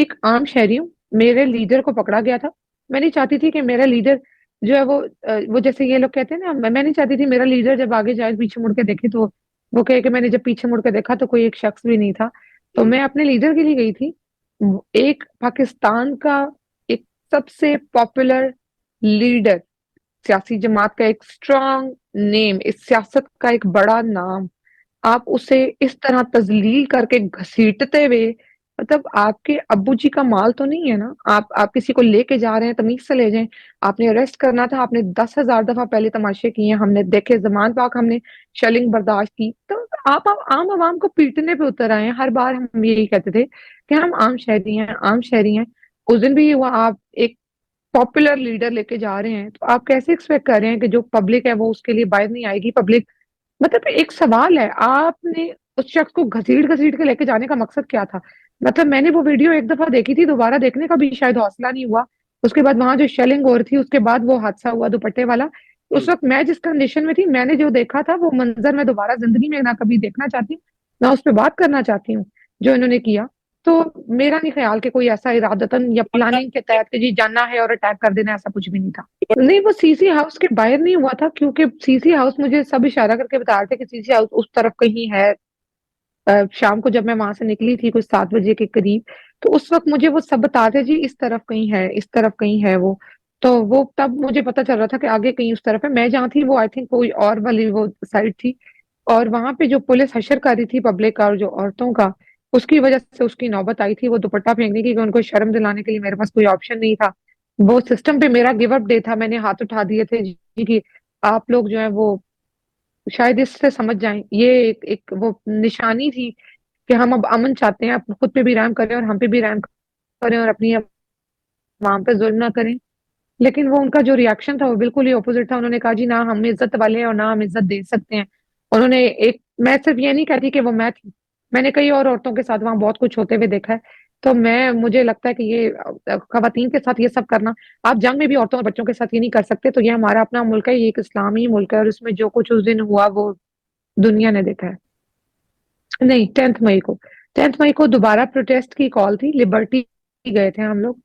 एक आम शहरी हूँ। मेरे लीडर को पकड़ा गया था। मैं नहीं चाहती थी कि मेरा लीडर जो है वो जैसे ये लोग कहते हैं ना, मैं नहीं चाहती थी मेरा लीडर जब आगे जाए पीछे मुड़ के देखे तो वो कहे कि मैंने जब पीछे मुड़ के देखा तो कोई एक शख्स भी नहीं था। तो हम्म। मैं अपने लीडर के लिए गई थी। एक पाकिस्तान का एक सबसे पॉपुलर लीडर, सियासी जमात का एक स्ट्रांग नेम, इस सियासत का एक बड़ा नाम, आप उसे इस तरह तजलील करके घसीटते हुए, मतलब आपके अब्बू जी का माल तो नहीं है ना। आप किसी को लेके जा रहे हैं, तमीज से ले जाएं। आपने अरेस्ट करना था, आपने 10,000 दफा पहले तमाशे किए हैं, हमने देखे जमान पाक, हमने शेलिंग बर्दाश्त की। तो आप आम आवाम को पीटने पे उतर आए हैं। हर बार हम यही कहते थे कि हम आम शहरी हैं, आम शहरी हैं। उस दिन भी ये हुआ, आप एक पॉपुलर लीडर लेके जा रहे हैं, तो आप कैसे एक्सपेक्ट कर रहे हैं कि जो पब्लिक है वो उसके लिए बाहर नहीं आएगी। पब्लिक, मतलब एक सवाल है, आपने उस शख्स को घसीट घसीट के लेके जाने का मकसद क्या था? मतलब मैंने वो वीडियो एक दफा देखी थी, दोबारा देखने का भी शायद हौसला नहीं हुआ। उसके बाद वहां जो शेलिंग हो रही थी, उसके बाद वो हादसा हुआ दुपट्टे वाला। उस हम्म। वक्त मैं जिस कंडीशन में थी, मैंने जो देखा था वो मंजर मैं दोबारा जिंदगी में ना कभी देखना चाहती हूँ, ना उस पर बात करना चाहती हूँ जो इन्होंने किया। तो मेरा नहीं ख्याल कि कोई ऐसा इरादतन या प्लानिंग के तहत कि जी जाना है और अटैक कर देना, ऐसा कुछ भी नहीं था। नहीं, वो सीसी हाउस के बाहर नहीं हुआ था, क्योंकि सीसी हाउस मुझे सब इशारा करके बता रहे थे कि सीसी हाउस उस तरफ कहीं है। शाम को जब मैं वहां से निकली थी कुछ 7 बजे के करीब, तो उस वक्त मुझे वो सब बता रहे जी इस तरफ कहीं है, इस तरफ कहीं है वो। तो वो तब मुझे पता चल रहा था कि आगे कहीं उस तरफ है। मैं जहाँ थी वो आई थिंक कोई और वाली वो साइड थी। और वहां पे जो पुलिस हशर कर रही थी पब्लिक का और जो औरतों का, उसकी वजह से उसकी नौबत आई थी वो दुपट्टा फेंकने की, कि उनको शर्म दिलाने के लिए मेरे पास कोई ऑप्शन नहीं था। वो सिस्टम पे मेरा गिव अप डे था, मैंने हाथ उठा दिए थे जी कि आप लोग जो है वो शायद इससे समझ जाएं। ये एक वो निशानी थी कि हम अब अमन चाहते हैं, आप खुद पे भी रहम करें और हम पे भी रहम करें और अपनी आवाम पे जुल्म ना करें। लेकिन वो उनका जो रिएक्शन था वो बिल्कुल ही ऑपोजिट था। उन्होंने कहा जी ना हम इज्जत वाले हैं और ना हम इज्जत दे सकते हैं। उन्होंने एक, मैं सिर्फ ये नहीं कहती कि वो मैं थी, मैंने कई और औरतों के साथ वहां बहुत कुछ होते हुए देखा है। तो मैं, मुझे लगता है कि ये खवातीन के साथ ये सब करना, आप जंग में भी औरतों और बच्चों के साथ ये नहीं कर सकते। तो ये हमारा अपना मुल्क है, ये एक इस्लामी मुल्क है और इसमें जो कुछ उस दिन हुआ वो दुनिया ने देखा है। नहीं, 10th मई को, 10th मई को दोबारा प्रोटेस्ट की कॉल थी, लिबर्टी गए थे हम लोग।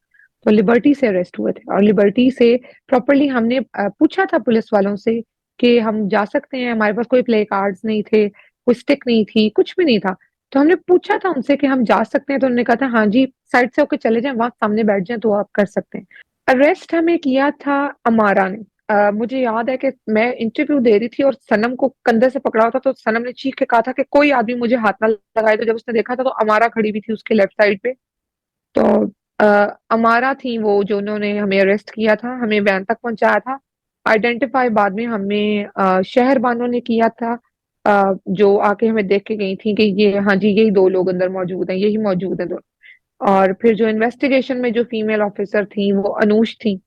तो लिबर्टी से अरेस्ट हुए थे और लिबर्टी से प्रॉपरली हमने पूछा था पुलिस वालों से कि हम जा सकते हैं, हमारे पास कोई प्ले कार्ड्स नहीं थे, कोई स्टिक नहीं थी, कुछ भी नहीं था। तो हमने पूछा था उनसे कि हम जा सकते हैं, तो उन्होंने कहा था हाँ जी साइड से होकर चले जाएं, वहां सामने बैठ जाएं तो आप कर सकते हैं। अरेस्ट हमें किया था अमारा ने। मुझे याद है कि मैं इंटरव्यू दे रही थी और सनम को कंधे से पकड़ा हुआ था, तो सनम ने चीख के कहा था कि कोई आदमी मुझे हाथ ना लगाए। तो जब उसने देखा था तो अमारा खड़ी हुई थी उसके लेफ्ट साइड पे। तो अमारा थी वो जो उन्होंने हमें अरेस्ट किया था, हमें वैन तक पहुंचाया था। आइडेंटिफाई बाद में हमें शहरबानों ने किया था, जो आके हमें देख के गई थी कि ये हाँ जी यही दो लोग अंदर मौजूद हैं, यही मौजूद है दो। और फिर जो इन्वेस्टिगेशन में जो फीमेल ऑफिसर थी वो अनूश थी,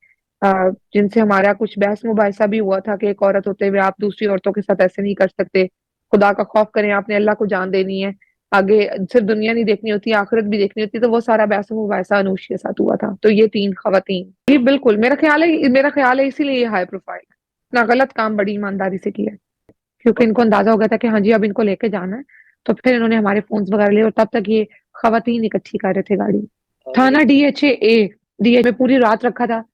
जिनसे हमारा कुछ बहस मुबाहिसा भी हुआ था कि एक औरत होते हुए आप दूसरी औरतों के साथ ऐसे नहीं कर सकते, खुदा का खौफ करें, आपने अल्लाह को जान देनी है, आगे सिर्फ दुनिया नहीं देखनी होती आखिरत भी देखनी होती। तो वो सारा बहस मुबाहिसा अनूश के साथ हुआ था। तो ये 3 खवातीन जी, बिल्कुल मेरा ख्याल है इसीलिए ये हाई प्रोफाइल ना, गलत काम बड़ी ईमानदारी से किया है, क्योंकि इनको अंदाजा हो गया था कि हाँ जी अब इनको लेके जाना है। तो फिर इन्होंने हमारे फोन्स वगैरह लिए और तब तक ये खवातीन इकट्ठी कर रहे थे गाड़ी। थाना डीएचए में पूरी रात रखा था।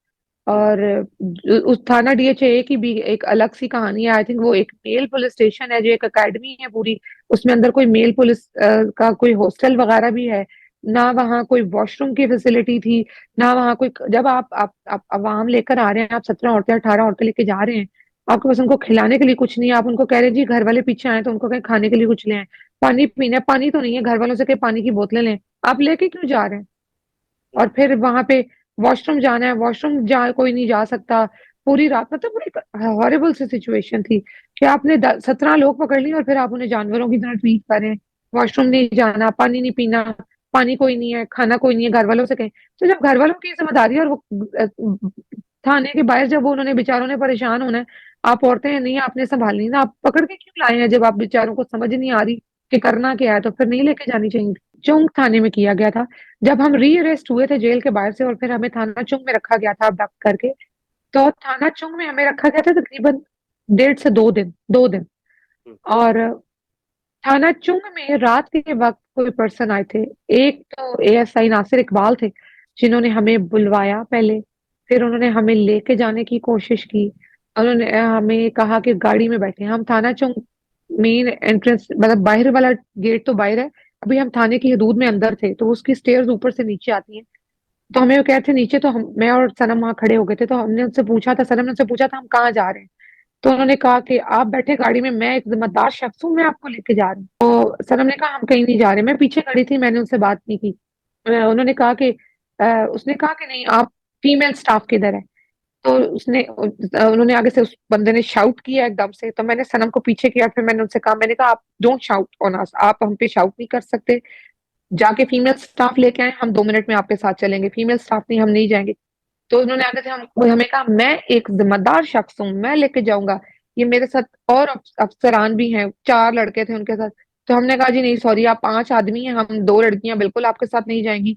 और उस थाना डीएचए की भी एक अलग सी कहानी है। आई थिंक वो एक मेल पुलिस स्टेशन है, जो एक अकेडमी है पूरी, उसमें अंदर कोई मेल पुलिस का कोई हॉस्टल वगैरह भी है ना, वहाँ कोई वॉशरूम की फैसिलिटी थी ना वहाँ कोई। जब आप अवाम लेकर आ रहे हैं, आप 17 औरतें 18 औरतें लेके जा रहे हैं, आपके पास उनको खिलाने के लिए कुछ नहीं है, आप उनको कह रहे हैं जी घर वाले पीछे आए तो उनको कहें खाने के लिए कुछ ले आए, पानी पीना है, पानी तो नहीं है, घर वालों से कहें पानी की बोतलें लें, आप लेके क्यों जा रहे हैं? और फिर वहां पे वॉशरूम जाना है, वॉशरूम जा कोई नहीं जा सकता पूरी रात। मतलब वो एक हॉरिबल सी सिचुएशन थी कि आपने 17 लोग पकड़ लिए और फिर आप उन्हें जानवरों की तरह ट्रीट कर रहे हैं। वॉशरूम नहीं जाना, पानी नहीं पीना, पानी कोई नहीं है, खाना कोई नहीं है, घर वालों से कहें। तो जब घर वालों की जिम्मेदारी है और वो थाने के बाहर जब वो उन्होंने बेचारों ने परेशान होना है, आप औरतें हैं, नहीं आपने संभालनी ना, आप पकड़ के क्यों लाए हैं? जब आप बेचारों को समझ नहीं आ रही कि करना क्या है तो फिर नहीं लेके जानी चाहिए। चौंक थाने में किया गया था जब हम री अरेस्ट हुए थे जेल के बाहर से, और फिर हमें थाना चौक में रखा गया था अबडक्ट करके। तो थाना चौक में हमें रखा गया था तकरीबन 1.5 से 2 दिन, 2 दिन। हम्म। और थाना चुंग में रात के वक्त कोई पर्सन आए थे। एक तो एएसआई नासिर इकबाल थे, जिन्होंने हमें बुलवाया पहले। फिर उन्होंने हमें लेके जाने की कोशिश की। उन्होंने हमें कहा कि गाड़ी में बैठे। हम थाना चुंग मेन एंट्रेंस, मतलब बाहर वाला गेट तो बाहर है, अभी हम थाने की हदूद में अंदर थे, तो उसकी स्टेयर्स ऊपर से नीचे आती हैं। तो हमें वो कह रहे थे नीचे, तो हम, मैं और सनम वहां खड़े हो गए थे, तो हमने उनसे पूछा था, सनम ने उनसे पूछा था हम कहाँ जा रहे हैं। तो उन्होंने कहा कि आप बैठे गाड़ी में, मैं एक जिम्मेदार शख्स हूँ, मैं आपको लेके जा रही हूँ। तो सनम ने कहा हम कहीं नहीं जा रहे। मैं पीछे खड़ी थी, मैंने उनसे बात नहीं की। उन्होंने कहा कि उसने कहा कि नहीं, आप फीमेल स्टाफ किधर है। तो उन्होंने आगे से, उस बंदे ने शाउट किया एकदम से। तो मैंने सनम को पीछे किया, फिर मैंने उनसे कहा, मैंने कहा आप डोंट शाउट ऑन अस, आप हम पे शाउट नहीं कर सकते। जाके फीमेल स्टाफ लेके आए, हम 2 मिनट में आपके साथ चलेंगे, फीमेल स्टाफ नहीं, हम नहीं जाएंगे। तो उन्होंने आगे से हमें कहा, मैं एक जिम्मेदार शख्स हूँ, मैं लेके जाऊंगा, ये मेरे साथ और अफसरान भी हैं, 4 लड़के थे उनके साथ। तो हमने कहा जी नहीं सॉरी, आप 5 आदमी हैं, हम 2 लड़कियां बिल्कुल आपके साथ नहीं जाएंगी।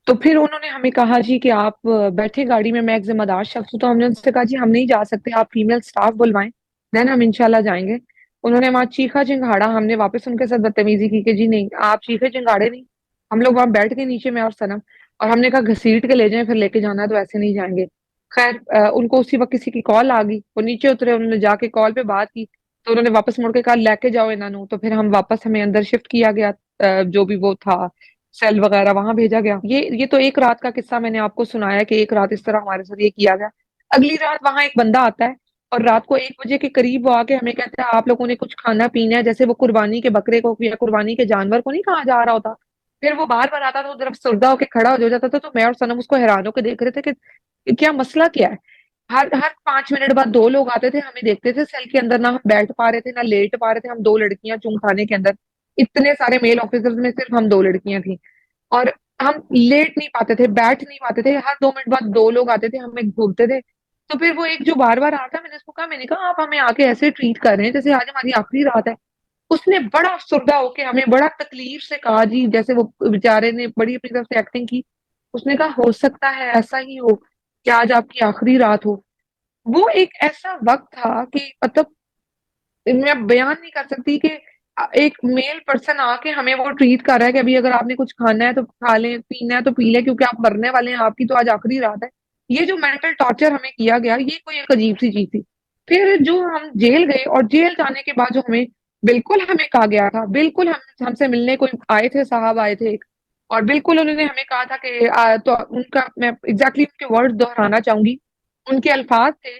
तो फिर उन्होंने हमें कहा जी कि आप बैठे गाड़ी में, मैं एक जिम्मेदार शख्स हूँ। तो हमने उनसे कहा जी हम नहीं जा सकते, आप फीमेल स्टाफ बुलवाएं, देन हम इंशाल्लाह जाएंगे। उन्होंने वहां चीखा चिंगाड़ा, हमने वापस उनके साथ बदतमीजी की कि जी नहीं, आप चीखे चिंगाड़े नहीं। हम लोग वहां बैठ के नीचे में और सनम, और हमने कहा घसीट के ले जाएं, फिर लेके जाना है तो ऐसे नहीं जाएंगे। खैर उनको उसी वक्त किसी की कॉल आ गई, वो नीचे उतरे, उन्होंने जाके कॉल पे बात की। तो उन्होंने वापस मुड़ के कहा लेके जाओ इन्हों। तो फिर हम वापस, हमें अंदर शिफ्ट किया गया, जो भी वो था, सेल वगैरह वहां भेजा गया। ये तो एक रात का किस्सा मैंने आपको सुनाया कि एक रात इस तरह हमारे साथ ये किया गया। अगली रात वहां एक बंदा आता है, और रात को 1 बजे के करीब वो आके हमें कहता है आप लोगों ने कुछ खाना पीना है, जैसे वो कुर्बानी के बकरे को या कुर्बानी के जानवर को नहीं कहा जा रहा होता। फिर वो बार बार आता था, उधर सुरदा होके खड़ा हो जाता था। तो मैं और सनम उसको हैरान होकर देख रहे थे कि क्या मसला क्या है। हर हर 5 मिनट बाद 2 लोग आते थे, हमें देखते थे सेल के अंदर, ना हम बैठ पा रहे थे ना लेट पा रहे थे, हम 2 लड़कियां चुंग खाने के अंदर, इतने सारे मेल ऑफिसर्स में सिर्फ हम 2 लड़कियां थी। और हम लेट नहीं पाते थे, बैठ नहीं पाते थे, हर 2 मिनट बाद 2 लोग आते थे, हमें घूरते थे। तो फिर वो एक जो बार बार आता, मैंने उसको कहा, मैंने कहा आप हमें आके ऐसे ट्रीट कर रहे हैं जैसे आज हमारी आखिरी रात है। उसने बड़ा अफसरदा होके हमें बड़ा तकलीफ से कहा जी, जैसे वो बेचारे ने बड़ी अपनी तरफ से एक्टिंग की। उसने कहा हो सकता है ऐसा ही हो कि आज आपकी आखिरी रात हो। वो एक ऐसा वक्त था कि मतलब मैं बयान नहीं कर सकती कि एक मेल पर्सन आके हमें वो ट्रीट कर रहा है कि अभी अगर आपने कुछ खाना है तो खा लें, पीना है तो पी लें, क्योंकि आप मरने वाले हैं, आपकी तो आज आखिरी रात है। ये जो मेंटल टॉर्चर हमें किया गया, ये कोई एक अजीब सी चीज थी। फिर जो हम जेल गए, और जेल जाने के बाद जो हमें बिल्कुल हमें कहा गया था, बिल्कुल हम हमसे मिलने कोई आए थे, साहब आए थे एक, और बिल्कुल उन्होंने हमें कहा था कि तो उनका मैं एग्जैक्टली उनके वर्ड दोहराना चाहूंगी। उनके अल्फाज थे,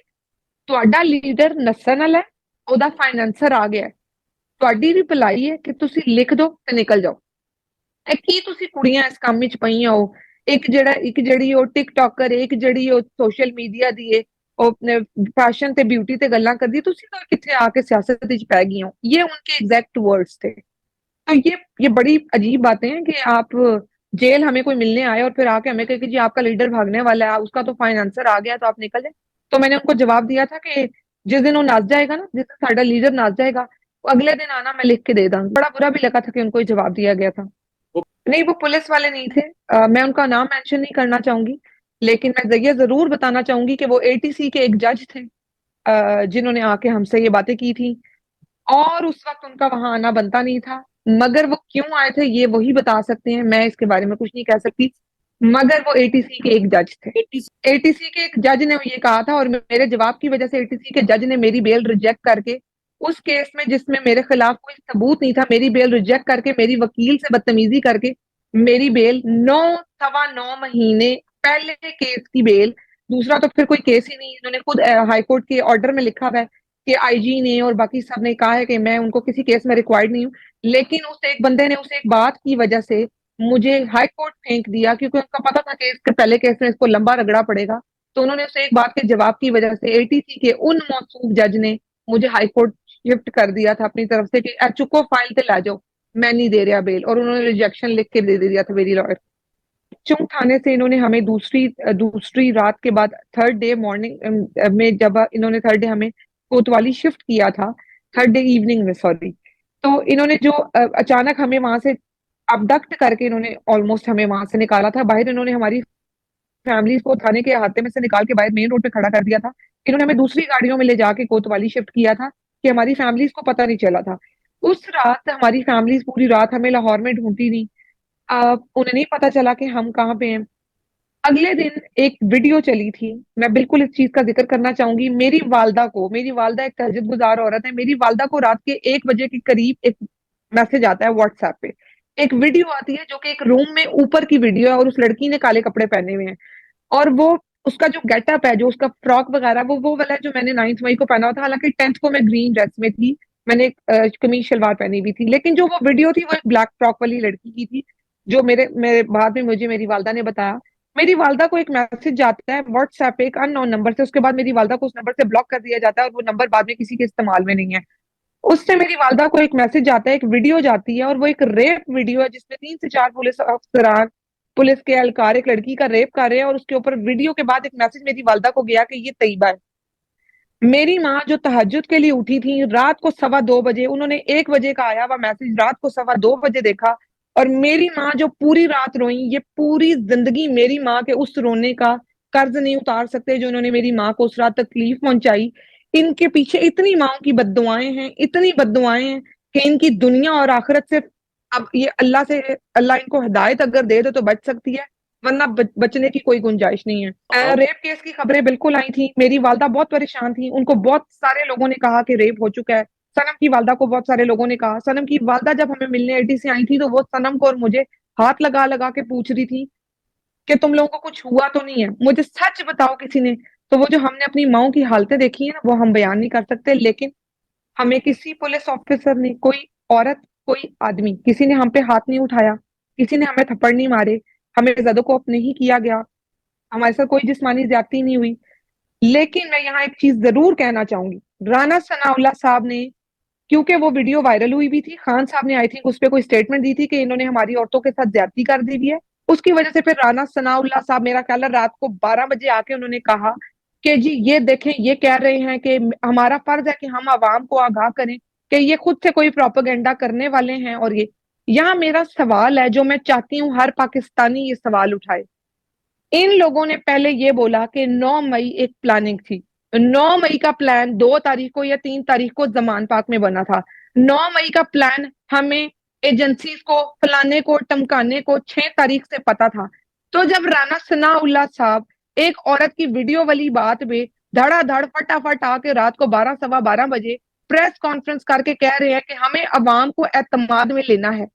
ਤੁਹਾਡਾ ਲੀਡਰ ਨੱਸਣ ਵਾਲਾ ਹੈ, ਉਹਦਾ ਫਾਈਨੈਂਸਰ ਆ ਗਿਆ ਹੈ, ਤੁਹਾਡੀ ਵੀ ਭਲਾਈ ਹੈ ਕਿ ਤੁਸੀਂ ਲਿਖ ਦਿਓ ਤੇ ਨਿਕਲ ਜਾਓ। ਇਹ ਕੀ ਤੁਸੀਂ ਕੁੜੀਆਂ ਇਸ ਕੰਮ ਵਿੱਚ ਪਈਆਂ ਹੋ, ਇੱਕ ਜਿਹੜੀ ਉਹ ਟਿਕਟੋਕਰ ਹੈ, ਇੱਕ ਜਿਹੜੀ ਉਹ ਸੋਸ਼ਲ ਮੀਡੀਆ ਦੀ ਹੈ, ਉਹ ਆਪਣੇ फैशन ਤੇ ਬਿਊਟੀ ਤੇ ਗੱਲਾਂ ਕਰਦੀ, ਤੁਸੀਂ ਤਾਂ ਕਿੱਥੇ ਆ ਕੇ ਸਿयासत ਵਿੱਚ ਪੈ गई हो। ये उनके एग्जैक्ट वर्ड्स थे। तो ये बड़ी अजीब बातें हैं कि आप जेल हमें कोई मिलने आए और फिर आके हमें कहे कि जी आपका लीडर भागने वाला है, उसका तो फाइनेंसर आ गया तो आप निकल जाए। तो मैंने उनको जवाब दिया था कि जिस दिन वो नाच जाएगा ना, जिस दिन साडा लीडर नाच जाएगा, वो अगले दिन आना, मैं लिख के दे दूंगा। बड़ा बुरा भी लगा था कि उनको ये जवाब दिया गया था। नहीं, वो पुलिस वाले नहीं थे। मैं उनका नाम मेंशन नहीं करना चाहूंगी, लेकिन मैं ये जरूर बताना चाहूंगी कि वो एटीसी के एक जज थे, जिन्होंने आके हमसे ये बातें की थी। और उस वक्त उनका वहां आना बनता नहीं था, मगर वो क्यों आए थे ये वही बता सकते हैं, मैं इसके बारे में कुछ नहीं कह सकती। मगर वो एटीसी के एक जज थे। एटीसी के एक जज ने ये कहा था, और मेरे जवाब की वजह से एटीसी के जज ने मेरी बेल रिजेक्ट करके, उस केस में जिसमें मेरे खिलाफ कोई सबूत नहीं था, मेरी बेल रिजेक्ट करके, मेरी वकील से बदतमीजी करके मेरी बेल 9 सवा 9 महीने पहले केस की बेल, दूसरा तो फिर कोई केस ही नहीं, इन्होंने खुद हाईकोर्ट के ऑर्डर में लिखा हुआ है कि आईजी ने और बाकी सब ने कहा है कि मैं उनको किसी केस में रिक्वायर्ड नहीं हूँ। लेकिन उस एक बंदे ने उस एक बात की वजह से मुझे हाई कोर्ट फेंक दिया, क्योंकि उनका पता था कि इसके पहले केस में इसको लंबा रगड़ा पड़ेगा। तो उन्होंने उस एक बात के जवाब की वजह से एटीसी के उन मौसूफ जज ने मुझे हाई कोर्ट शिफ्ट कर दिया था अपनी तरफ से कि चुको फाइल पे ला जाओ, मैं नहीं दे रहा बेल, और उन्होंने रिजेक्शन लिख के दे दिया था मेरी लॉयर। चुंग थाने से इन्होंने हमें दूसरी दूसरी रात के बाद, थर्ड डे मॉर्निंग में, जब इन्होंने थर्ड डे हमें कोतवाली शिफ्ट किया था, थर्ड डे इवनिंग में सॉरी, तो इन्होंने जो अचानक हमें वहां से अबडक्ट करके इन्होंने ऑलमोस्ट हमें वहां से निकाला था बाहर। इन्होंने हमारी फैमिली को थाने के अहाते में से निकाल के बाहर मेन रोड पे खड़ा कर दिया था। इन्होंने हमें दूसरी गाड़ियों में ले जाके कोतवाली शिफ्ट किया था कि हमारी फैमिलीज को पता नहीं चला था। उस रात हमारी फैमिली पूरी रात हमें लाहौर में ढूंढती रही। उन्हें नहीं पता चला कि हम कहाँ पे हैं। अगले दिन एक वीडियो चली थी, मैं बिल्कुल इस चीज का जिक्र करना चाहूंगी। मेरी वालदा एक तहज्जुद गुजार औरत है, मेरी वालदा को रात के 1 बजे के करीब एक मैसेज आता है व्हाट्सएप पे। एक वीडियो आती है जो कि एक रूम में ऊपर की वीडियो है, और उस लड़की ने काले कपड़े पहने हुए हैं। और वो, उसका जो गेटअप है, जो उसका फ्रॉक वगैरह, वो वाला है जो मैंने 9वीं मई को पहना हुआ था। हालांकि 10वीं को मैं ग्रीन ड्रेस में थी, मैंने कमीज शलवार पहनी हुई थी, लेकिन जो वो वीडियो थी वो एक ब्लैक फ्रॉक वाली लड़की की थी। जो मेरे मेरे बाद में मुझे मेरी वालदा ने बताया। मेरी वालदा को एक मैसेज जाता है व्हाट्सएप पे एक अननोन नंबर से, उसके बाद मेरी वालदा को उस नंबर से ब्लॉक कर दिया जाता है, और वो नंबर बाद में किसी के इस्तेमाल में नहीं है। उससे मेरी वालदा को एक मैसेज आता है, एक वीडियो जाती है, और वो एक रेप वीडियो है जिसमें 3 से 4 पुलिस अफसरान, पुलिस के एहलकार एक लड़की का रेप कर रहे हैं। और उसके ऊपर वीडियो के बाद एक मैसेज मेरी वालदा को गया कि ये तैयबा है। मेरी माँ जो तहज्जुद के लिए उठी थी रात को 2:15 बजे, उन्होंने 1 बजे का आया हुआ मैसेज रात को 2:15 बजे देखा। और मेरी माँ जो पूरी रात रोई, ये पूरी जिंदगी मेरी माँ के उस रोने का कर्ज नहीं उतार सकते जो उन्होंने मेरी माँ को उस रात तकलीफ पहुंचाई। इनके पीछे इतनी माओ की बद्दुआएं हैं, इतनी बद्दुआएं हैं कि इनकी दुनिया और आखिरत से, अब ये अल्लाह से, अल्लाह इनको हिदायत अगर दे दो तो बच सकती है, वरना बचने की कोई गुंजाइश नहीं है। आप रेप केस की खबरें बिल्कुल आई थी, मेरी वालदा बहुत परेशान थी, उनको बहुत सारे लोगों ने कहा कि रेप हो चुका है। सनम की वालदा को बहुत सारे लोगों ने कहा। सनम की वालदा जब हमें मिलने एटी से आई थी तो वो सनम को और मुझे हाथ लगा लगा के पूछ रही थी कि तुम लोगों को कुछ हुआ तो नहीं है, मुझे सच बताओ किसी ने। तो वो जो हमने अपनी माओ की हालतें देखी है ना, वो हम बयान नहीं कर सकते। लेकिन हमें किसी पुलिस ऑफिसर ने, कोई औरत, कोई आदमी, किसी ने हम पे हाथ नहीं उठाया, किसी ने हमें थप्पड़ नहीं मारे, हमें जदोकोप नहीं किया गया, हमारे साथ कोई जिस्मानी ज्यादती नहीं हुई। लेकिन मैं यहाँ एक चीज जरूर कहना चाहूंगी, राना सनाउल्लाह साहब ने, क्योंकि वो वीडियो वायरल हुई भी थी, खान साहब ने आई थिंक उस पर कोई स्टेटमेंट दी थी कि इन्होंने हमारी औरतों के साथ ज्यादती कर दी हुई है। उसकी वजह से फिर राना सनाउल्लाह साहब, मेरा ख्याल है रात को 12 बजे आके उन्होंने कहा कि जी ये देखें, ये कह रहे हैं कि हमारा फर्ज है कि हम आवाम को आगाह करें कि ये खुद से कोई प्रोपेगेंडा करने वाले हैं। और ये, यहाँ मेरा सवाल है जो मैं चाहती हूँ हर पाकिस्तानी ये सवाल उठाए। इन लोगों ने पहले ये बोला कि 9 मई एक प्लानिंग थी। 9 मई का प्लान 2 तारीख को या 3 तारीख को जमान पार्क में बना था। 9 मई का प्लान हमें एजेंसीज को फलाने को टमकाने को 6 तारीख से पता था। तो जब राना सनाउल्लाह साहब एक औरत की वीडियो वाली बात पे धड़ाधड़ फटाफट आके रात को 12 सवा 12 बजे प्रेस कॉन्फ्रेंस करके कह रहे हैं कि हमें अवाम को एतमाद में लेना है,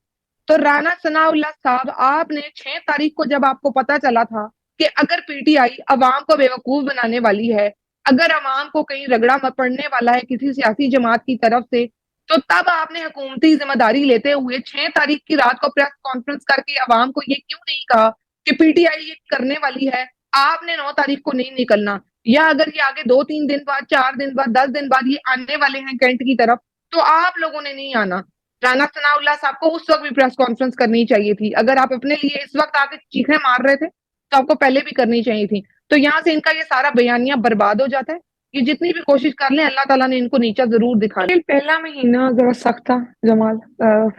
तो राना सनाउल्लाह साहब, आपने 6 तारीख को जब आपको पता चला था कि अगर पीटीआई अवाम को बेवकूफ बनाने वाली है, अगर अवाम को कहीं रगड़ा मत पड़ने वाला है किसी सियासी जमात की तरफ से, तो तब आपने हुकूमती जिम्मेदारी लेते हुए 6 तारीख की रात को प्रेस कॉन्फ्रेंस करके अवाम को ये क्यों नहीं कहा कि पीटीआई ये करने वाली है, आपने 9 तारीख को नहीं निकलना, या अगर ये आगे 2-3 दिन बाद, 4 दिन बाद, 10 दिन बाद ये आने वाले हैं कैंट की तरफ, तो आप लोगों ने नहीं आना। राना सनाउल्लाह साहब को उस वक्त भी प्रेस कॉन्फ्रेंस करनी चाहिए थी। अगर आप अपने लिए इस वक्त आके चीखें मार रहे थे तो आपको पहले भी करनी चाहिए थी। तो यहाँ से इनका ये सारा बयानिया बर्बाद हो जाता है। ये जितनी भी कोशिश कर लें, अल्लाह ताला ने इनको नीचा जरूर दिखाना। पहला महीना जरा सख्त था जमाल,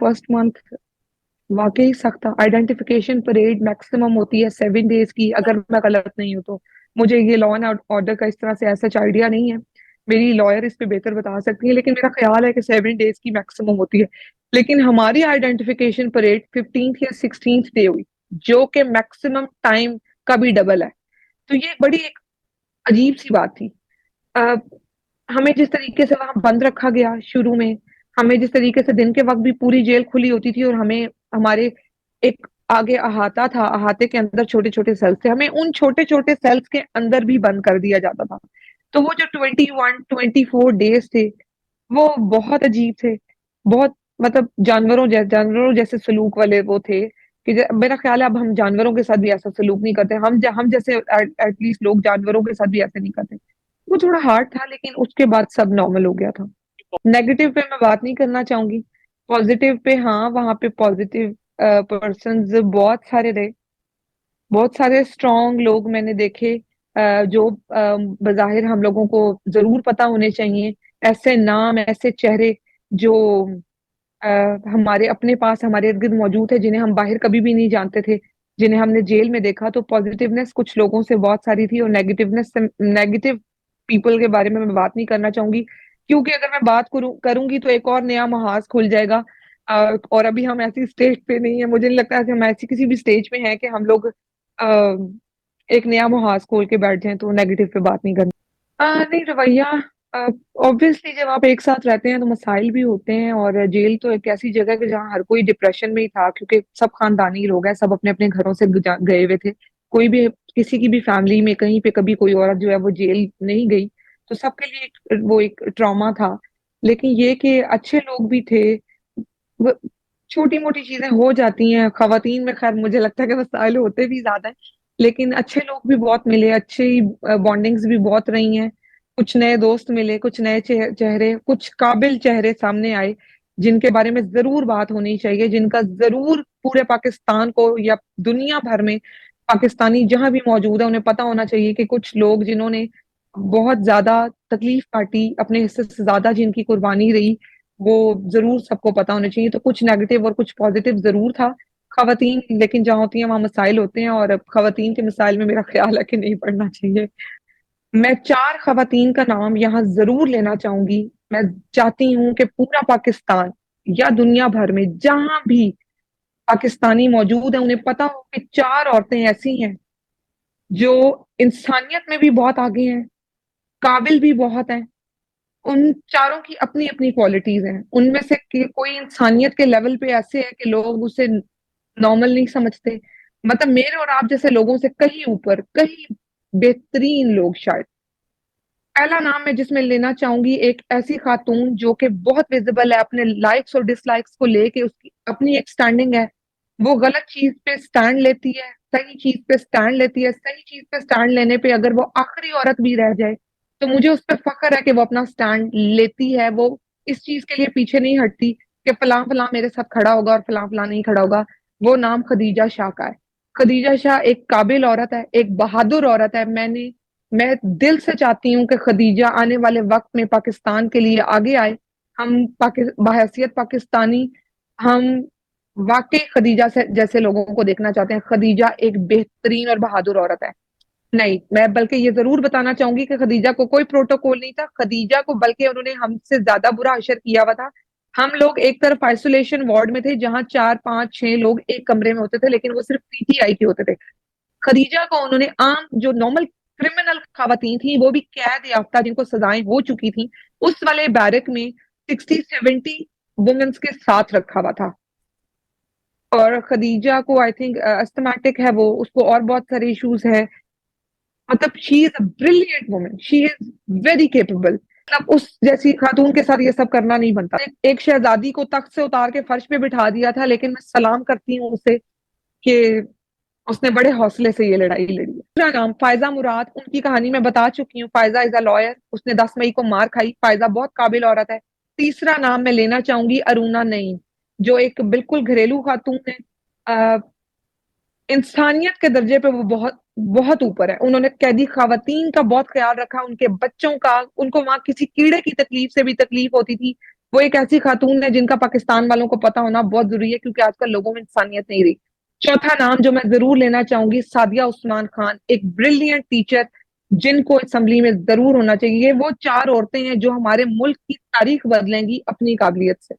फर्स्ट मंथ वाकई सख्त था। आइडेंटिफिकेशन परेड मैक्सिमम होती है 7 डेज की, अगर मैं गलत नहीं हूँ तो। मुझे ये लॉ एंड ऑर्डर का इस तरह से ऐसा आइडिया नहीं है, मेरी लॉयर इस पे बेहतर बता सकती है, लेकिन मेरा ख्याल है कि 7 डेज की मैक्सिमम होती है। लेकिन हमारी आइडेंटिफिकेशन परेड 15th या 16th डे हुई, जो कि मैक्सिमम टाइम का भी डबल है। तो ये बड़ी एक अजीब सी बात थी। अ, हमें जिस तरीके से वहां बंद रखा गया शुरू में, हमें जिस तरीके से दिन के वक्त भी पूरी जेल खुली होती थी और हमें, हमारे एक आगे अहाता था, अहाते के अंदर छोटे छोटे सेल्स थे, हमें उन छोटे छोटे सेल्स के अंदर भी बंद कर दिया जाता था। तो वो जो 21-24 डेज थे, वो बहुत अजीब थे। बहुत, मतलब जानवरों जैसे सलूक वाले वो थे कि मेरा ख्याल है अब हम जानवरों के साथ भी ऐसा सलूक नहीं करते। हम जैसे एटलीस्ट लोग जानवरों के साथ भी ऐसे नहीं करते। वो थोड़ा हार्ड था, लेकिन उसके बाद सब नॉर्मल हो गया था। नेगेटिव पे मैं बात नहीं करना चाहूंगी। पॉजिटिव पे हाँ, वहां पे पॉजिटिव पर्सन्स बहुत सारे रहे। बहुत सारे स्ट्रॉन्ग लोग मैंने देखे, जो बज़ाहिर हम लोगों को जरूर पता होने चाहिए। ऐसे नाम, ऐसे चेहरे जो अ, हमारे अपने पास, हमारे इर्द गिर्द मौजूद है, जिन्हें हम बाहर कभी भी नहीं जानते थे, जिन्हें हमने जेल में देखा। तो पॉजिटिवनेस कुछ लोगों से बहुत सारी थी, और नेगेटिवनेस से, नेगेटिव पीपल के बारे में मैं बात नहीं करना चाहूंगी, क्योंकि अगर मैं बात करूंगी तो एक और नया महाज खुल जाएगा। और अभी हम ऐसी स्टेज पे नहीं है, मुझे नहीं लगता है कि हम ऐसी किसी भी स्टेज पे हैं कि हम लोग एक नया मुहाज खोल के बैठ जाएं तो नेगेटिव पे बात नहीं करनी। नहीं, रवैया ऑब्वियसली जब आप एक साथ रहते हैं तो मसाइल भी होते हैं, और जेल तो एक ऐसी जगह है कि जहाँ हर कोई डिप्रेशन में ही था, क्योंकि सब खानदानी लोग हैं, सब अपने अपने घरों से गए हुए थे। कोई भी किसी की भी फैमिली में कहीं पे कभी कोई औरत जो है वो जेल नहीं गई, तो सबके लिए वो एक ट्रॉमा था। लेकिन ये कि अच्छे लोग भी थे। छोटी मोटी चीजें हो जाती हैं खवातीन में, खैर मुझे लगता है कि मसाइल होते भी ज्यादा है, लेकिन अच्छे लोग भी बहुत मिले, अच्छी बॉन्डिंग्स भी बहुत रही हैं। कुछ नए दोस्त मिले, कुछ नए चेहरे, कुछ काबिल चेहरे सामने आए, जिनके बारे में जरूर बात होनी चाहिए, जिनका जरूर पूरे पाकिस्तान को या दुनिया भर में पाकिस्तानी जहां भी मौजूद है उन्हें पता होना चाहिए कि कुछ लोग जिन्होंने बहुत ज्यादा तकलीफ काटी, अपने हिस्से से ज्यादा जिनकी कुर्बानी रही, वो जरूर सबको पता होना चाहिए। तो कुछ नेगेटिव और कुछ पॉजिटिव जरूर था। खवातीन लेकिन जहाँ होती हैं वहां मसाइल होते हैं, और खवातीन के मसाइल में मेरा ख्याल है कि नहीं पढ़ना चाहिए। मैं 4 खवातीन का नाम यहाँ जरूर लेना चाहूंगी। मैं चाहती हूँ कि पूरा पाकिस्तान या दुनिया भर में जहां भी पाकिस्तानी मौजूद है उन्हें पता हो कि 4 औरतें ऐसी हैं जो इंसानियत में भी बहुत आगे हैं, काबिल भी बहुत हैं। उन चारों की अपनी अपनी क्वालिटीज हैं, उनमें से कोई इंसानियत के लेवल पे ऐसे है कि लोग उसे नॉर्मल नहीं समझते। मतलब मेरे और आप जैसे लोगों से कहीं ऊपर, कहीं बेहतरीन लोग शायद। पहला नाम मैं जिसमें लेना चाहूंगी, एक ऐसी खातून जो कि बहुत विजिबल है अपने लाइक्स और डिसलाइक्स को लेके, उसकी अपनी एक स्टैंडिंग है। वो गलत चीज पे स्टैंड लेती है, सही चीज पे स्टैंड लेती है। सही चीज पे स्टैंड लेने पे अगर वो आखिरी औरत भी रह जाए तो मुझे उस पर फख्र है कि वो अपना स्टैंड लेती है। वो इस चीज के लिए पीछे नहीं हटती कि फलां फलां मेरे साथ खड़ा होगा और फलां फलां नहीं खड़ा होगा। वो नाम खदीजा शाह का है। खदीजा शाह एक काबिल औरत है, एक बहादुर औरत है। मैं दिल से चाहती हूँ कि खदीजा आने वाले वक्त में पाकिस्तान के लिए आगे आए। हम बहैसियत पाकिस्तानी, हम वाकई खदीजा से जैसे लोगों को देखना चाहते हैं। खदीजा एक बेहतरीन और बहादुर औरत है। नहीं, मैं बल्कि ये जरूर बताना चाहूंगी कि खदीजा को कोई प्रोटोकॉल नहीं था। खदीजा को बल्कि उन्होंने हमसे ज्यादा बुरा हशर किया हुआ था। हम लोग एक तरफ आइसोलेशन वार्ड में थे जहां 4 5 6 लोग एक कमरे में होते थे, लेकिन वो सिर्फ पीटीआई के होते थे। खदीजा को उन्होंने आम जो नॉर्मल क्रिमिनल खवातीन थी, वो भी कैद याफ्ता जिनको सजाएं हो चुकी थी, उस वाले बैरक में 60 70 वुमेन्स के साथ रखा हुआ था। और खदीजा को आई थिंक अस्थमेटिक है वो, उसको और बहुत सारे इश्यूज है। मतलब she is a brilliant woman, she is very capable. मतलब उस जैसी खातून के साथ ये सब करना नहीं बनता। एक शहजादी को तख्त से उतार के फर्श पे बिठा दिया था, लेकिन मैं सलाम करती हूँ उसे कि उसने बड़े हौसले से ये लड़ाई लड़ी है। दूसरा नाम फायजा मुराद, उनकी कहानी मैं बता चुकी हूँ। फायजा इज अ लॉयर, उसने 10 मई को मार खाई। फायजा बहुत काबिल औरत है। तीसरा नाम मैं लेना चाहूंगी अरुणा नईम, जो एक बिल्कुल घरेलू खातून है। इंसानियत के दर्जे पे वो बहुत बहुत ऊपर है। उन्होंने कैदी खवातीन का बहुत ख्याल रखा, उनके बच्चों का। उनको वहां किसी कीड़े की तकलीफ से भी तकलीफ होती थी। वो एक ऐसी खातून है जिनका पाकिस्तान वालों को पता होना बहुत जरूरी है, क्योंकि आजकल लोगों में इंसानियत नहीं रही। चौथा नाम जो मैं जरूर लेना चाहूंगी, सादिया उस्मान खान, एक ब्रिलियंट टीचर, जिनको असेंबली में जरूर होना चाहिए। ये वो 4 औरतें हैं जो हमारे मुल्क की तारीख बदलेंगी अपनी काबिलियत से।